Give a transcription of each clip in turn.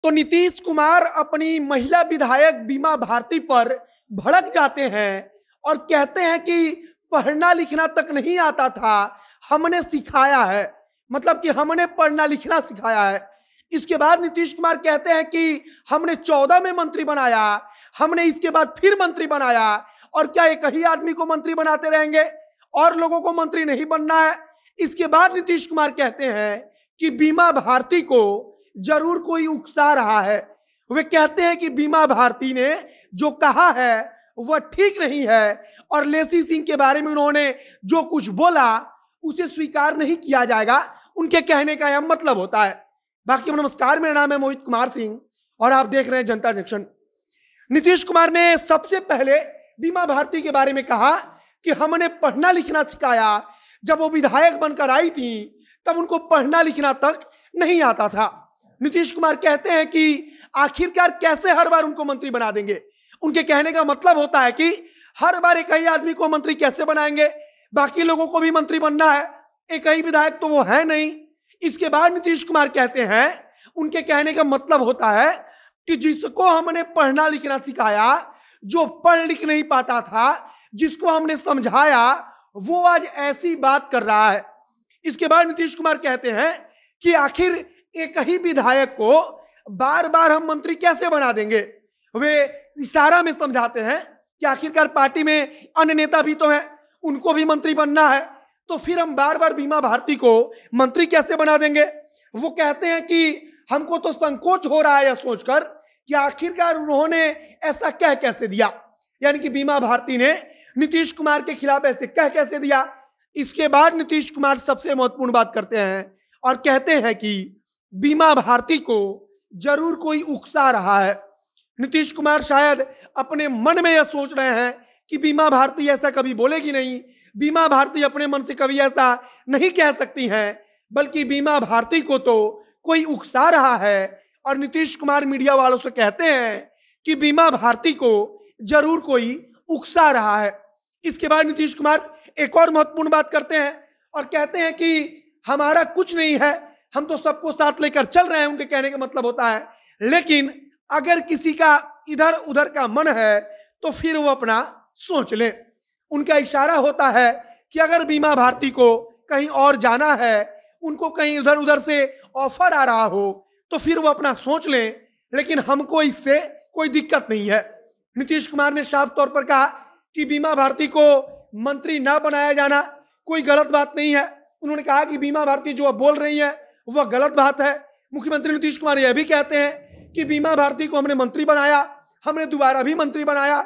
तो नीतीश कुमार अपनी महिला विधायक बीमा भारती पर भड़क जाते हैं और कहते हैं कि पढ़ना लिखना तक नहीं आता था, हमने सिखाया है। मतलब कि हमने पढ़ना लिखना सिखाया है। इसके बाद नीतीश कुमार कहते हैं कि हमने 14 में मंत्री बनाया, हमने इसके बाद फिर मंत्री बनाया, और क्या एक ही आदमी को मंत्री बनाते रहेंगे और लोगों को मंत्री नहीं बनना है। इसके बाद नीतीश कुमार कहते हैं कि बीमा भारती को जरूर कोई उकसा रहा है। वे कहते हैं कि बीमा भारती ने जो कहा है वह ठीक नहीं है और लेसी सिंह के बारे में उन्होंने जो कुछ बोला उसे स्वीकार नहीं किया जाएगा। उनके कहने का यह मतलब होता है। बाकी नमस्कार, मेरा नाम है मोहित कुमार सिंह और आप देख रहे हैं जनता जंक्शन। नीतीश कुमार ने सबसे पहले बीमा भारती के बारे में कहा कि हमने पढ़ना लिखना सिखाया। जब वो विधायक बनकर आई थी तब उनको पढ़ना लिखना तक नहीं आता था। नीतीश कुमार कहते हैं कि आखिरकार कैसे हर बार उनको मंत्री बना देंगे। उनके कहने का मतलब होता है कि हर बार एक ही आदमी को मंत्री कैसे बनाएंगे, बाकी लोगों को भी मंत्री बनना है, एक ही विधायक तो वो है नहीं। इसके बाद नीतीश कुमार कहते हैं, उनके कहने का मतलब होता है कि जिसको हमने पढ़ना लिखना सिखाया, जो पढ़ लिख नहीं पाता था, जिसको हमने समझाया, वो आज ऐसी बात कर रहा है। इसके बाद नीतीश कुमार कहते हैं कि आखिर एक ही विधायक को बार बार हम मंत्री कैसे बना देंगे। वे इशारा में समझाते हैं कि आखिरकार पार्टी में अन्य नेता भी तो हैं, उनको भी मंत्री बनना है, तो फिर हम बार बार बीमा भारती को मंत्री कैसे बना देंगे। वो कहते हैं कि हमको तो संकोच हो रहा है यह सोचकर कि आखिरकार उन्होंने ऐसा कह कैसे दिया, यानी कि बीमा भारती ने नीतीश कुमार के खिलाफ ऐसे कह कैसे दिया। इसके बाद नीतीश कुमार सबसे महत्वपूर्ण बात करते हैं और कहते हैं कि बीमा भारती को जरूर कोई उकसा रहा है। नीतीश कुमार शायद अपने मन में यह सोच रहे हैं कि बीमा भारती ऐसा कभी बोलेगी नहीं, बीमा भारती अपने मन से कभी ऐसा नहीं कह सकती हैं, बल्कि बीमा भारती को तो कोई उकसा रहा है। और नीतीश कुमार मीडिया वालों से कहते हैं कि बीमा भारती को जरूर कोई उकसा रहा है। इसके बाद नीतीश कुमार एक और महत्वपूर्ण बात करते हैं और कहते हैं कि हमारा कुछ नहीं है, हम तो सबको साथ लेकर चल रहे हैं। उनके कहने का मतलब होता है, लेकिन अगर किसी का इधर उधर का मन है तो फिर वो अपना सोच ले। उनका इशारा होता है कि अगर बीमा भारती को कहीं और जाना है, उनको कहीं इधर उधर से ऑफर आ रहा हो, तो फिर वो अपना सोच लें, लेकिन हमको इससे कोई दिक्कत नहीं है। नीतीश कुमार ने साफ तौर पर कहा कि बीमा भारती को मंत्री ना बनाया जाना कोई गलत बात नहीं है। उन्होंने कहा कि बीमा भारती जो अब बोल रही है वह गलत बात है। मुख्यमंत्री नीतीश कुमार यह भी कहते हैं कि बीमा भारती को हमने मंत्री बनाया, हमने दोबारा भी मंत्री बनाया,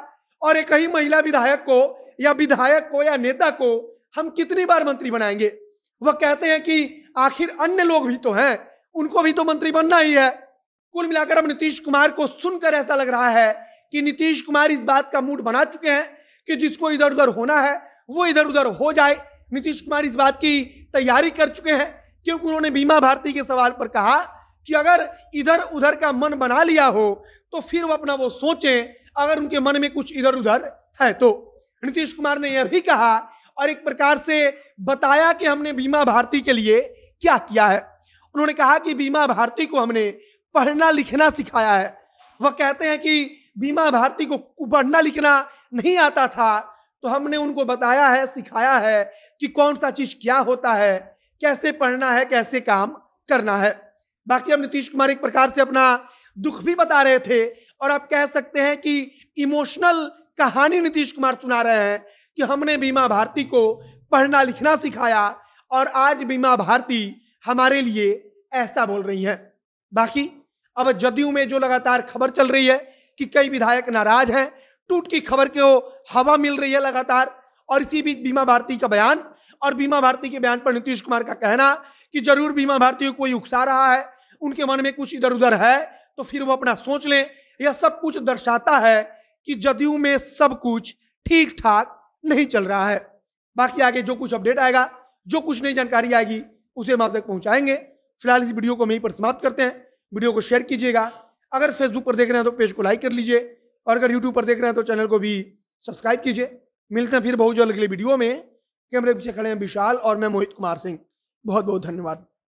और एक ही महिला विधायक को या विधायक को या नेता को हम कितनी बार मंत्री बनाएंगे। वह कहते हैं कि आखिर अन्य लोग भी तो हैं, उनको भी तो मंत्री बनना ही है। कुल मिलाकर अब नीतीश कुमार को सुनकर ऐसा लग रहा है कि नीतीश कुमार इस बात का मूड बना चुके हैं कि जिसको इधर उधर होना है वो इधर उधर हो जाए। नीतीश कुमार इस बात की तैयारी कर चुके हैं, क्योंकि उन्होंने बीमा भारती के सवाल पर कहा कि अगर इधर उधर का मन बना लिया हो तो फिर वो अपना वो सोचें, अगर उनके मन में कुछ इधर उधर है तो। नीतीश कुमार ने यह भी कहा और एक प्रकार से बताया कि हमने बीमा भारती के लिए क्या किया है। उन्होंने कहा कि बीमा भारती को हमने पढ़ना लिखना सिखाया है। वह कहते हैं कि बीमा भारती को पढ़ना लिखना नहीं आता था, तो हमने उनको बताया है, सिखाया है कि कौन सा चीज क्या होता है, कैसे पढ़ना है, कैसे काम करना है। बाकी अब नीतीश कुमार एक प्रकार से अपना दुख भी बता रहे थे और आप कह सकते हैं कि इमोशनल कहानी नीतीश कुमार सुना रहे हैं कि हमने बीमा भारती को पढ़ना लिखना सिखाया और आज बीमा भारती हमारे लिए ऐसा बोल रही हैं। बाकी अब जदयू में जो लगातार खबर चल रही है कि कई विधायक नाराज हैं, टूट की खबर को हवा मिल रही है लगातार, और इसी बीच बीमा भारती का बयान और बीमा भारती के बयान पर नीतीश कुमार का कहना कि जरूर बीमा भारती को कोई उकसा रहा है, उनके मन में कुछ इधर उधर है, तो फिर वो अपना सोच लें। यह सब कुछ दर्शाता है कि जदयू में सब कुछ ठीक ठाक नहीं चल रहा है। बाकी आगे जो कुछ अपडेट आएगा, जो कुछ नई जानकारी आएगी, उसे हम आप तक पहुंचाएंगे। फिलहाल इस वीडियो को यहीं पर समाप्त करते हैं। वीडियो को शेयर कीजिएगा, अगर फेसबुक पर देख रहे हैं तो पेज को लाइक कर लीजिए, और अगर यूट्यूब पर देख रहे हैं तो चैनल को भी सब्सक्राइब कीजिए। मिलते हैं फिर बहुत जल्द अगले वीडियो में। कैमरे पीछे खड़े हैं विशाल और मैं मोहित कुमार सिंह। बहुत बहुत धन्यवाद।